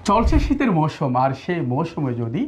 চলছে শীতের মৌসুম, আর সেই মৌসুমে যদি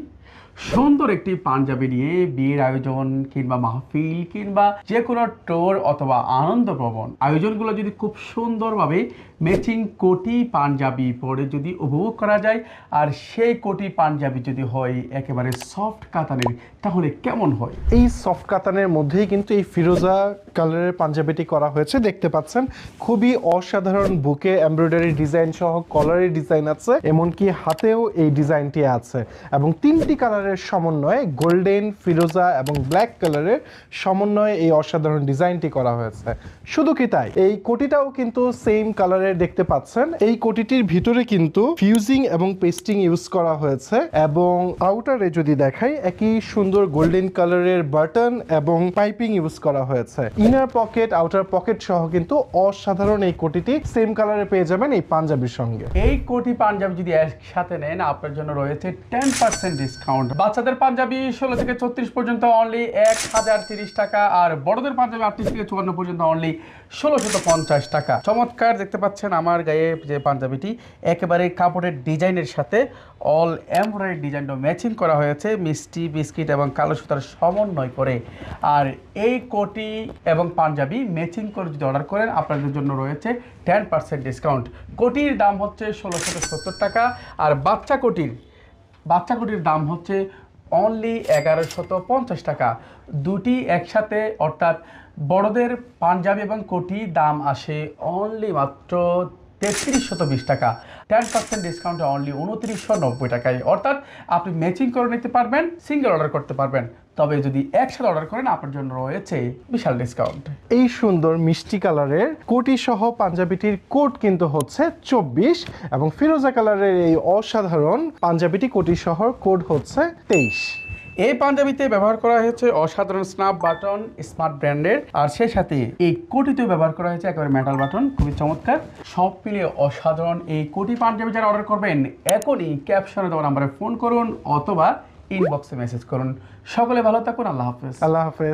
সুন্দর একটি পাঞ্জাবি নিয়ে বিয়ের আয়োজন কিংবা মাহফিল কিংবা যে কোনো টোর অথবা আনন্দ ভ্রমণ আয়োজনগুলো যদি খুব সুন্দরভাবে ম্যাচিং কোটি পাঞ্জাবি পরে যদি উপভোগ করা যায়, আর সেই কোটি পাঞ্জাবি যদি হয় একেবারে সফট কাতানের, তাহলে কেমন হয়? এই সফট কাতানের মধ্যেই কিন্তু এই ফিরোজা কালারের পাঞ্জাবিটি করা হয়েছে। দেখতে পাচ্ছেন খুবই অসাধারণ বুকে এমব্রয়ডারি ডিজাইন সহ কলারের ডিজাইন আছে, এমনকি হাতেও এই ডিজাইনটি আছে এবং তিনটি কালারের সমন্বয়ে গোল্ডেন, ফিরোজা এবং ব্ল্যাক কালারের সমন্বয়ে এই অসাধারণ ডিজাইনটি করা হয়েছে। শুধু কি তাই, এই কোটিটাও কিন্তু সেম কালারের দেখতে পাচ্ছেন। এই কোটিটির ভিতরে কিন্তু ফিউজিং এবং পেস্টিং ইউজ করা হয়েছে এবং আউটারে যদি দেখাই একই সুন্দর গোল্ডেন কালারের বাটন এবং পাইপিং ইউজ করা হয়েছে। ইনার পকেট, আউটার পকেট সহ কিন্তু অসাধারণ এই কোটিটি সেম কালারে পেয়ে যাবেন এই পাঞ্জাবির সঙ্গে। এই কোটি পাঞ্জাবি যদি একসাথে নেন, আপনার জন্য রয়েছে 10% ডিসকাউন্ট। বাচ্চাদের পাঞ্জাবি 16 থেকে 34 পর্যন্ত অনলি 1030 টাকা, আর বড়দের পাঞ্জাবি 38 থেকে 54 পর্যন্ত অনলি 1650 টাকা। চমৎকার দেখতে পাচ্ছেন আমার গায়ে যে পাঞ্জাবিটি, একেবারে কাপড়ের ডিজাইনের সাথে অল এমব্রয়ডারি ডিজাইনটা ম্যাচিং করা হয়েছে মিষ্টি বিস্কিট এবং কালো সুতার সমন্বয় করে। আর এই কোটি এবং পাঞ্জাবি ম্যাচিং করে যদি অর্ডার করেন, আপনাদের জন্য রয়েছে 10% ডিসকাউন্ট। কোটির দাম হচ্ছে 1670 টাকা, আর বাচ্চা কোটির দাম হচ্ছে অনলি 1150 টাকা। দুটি একসাথে অর্থাৎ বড়দের পাঞ্জাবি এবং কোটি দাম আসে অনলি মাত্র 3320 টাকা। 10% ডিসকাউন্টে অনলি 2990 টাকায়। অর্থাৎ আপনি ম্যাচিং করে নিতে পারবেন, সিঙ্গেল অর্ডার করতে পারবেন। তবে যদি একসাথে অর্ডার করেন, আপনার জন্য রয়েছে বিশাল ডিসকাউন্ট। এই সুন্দর মিষ্টি কালারের কোটি সহ পাঞ্জাবিটির কোড কিন্তু হচ্ছে 24 এবং ফিরোজা কালারের এই অসাধারণ পাঞ্জাবিটি কোটি সহ কোড হচ্ছে 23। এই পাঞ্জাবিতে ব্যবহার করা হয়েছে অসাধারণ স্ন্যাপ বাটন স্মার্ট ব্র্যান্ডের, আর সেই সাথে এই কোটিতেও ব্যবহার করা হয়েছে একেবারে মেটাল বাটন, খুবই চমৎকার। সব মিলিয়ে অসাধারণ এই কোটি পাঞ্জাবি যারা অর্ডার করবেন, এখনই ক্যাপশনে দেওয়া নাম্বারে ফোন করুন অথবা ইনবক্সে মেসেজ করুন। সকলে ভালো থাকুন। আল্লাহ হাফেজ। আল্লাহ হাফেজ।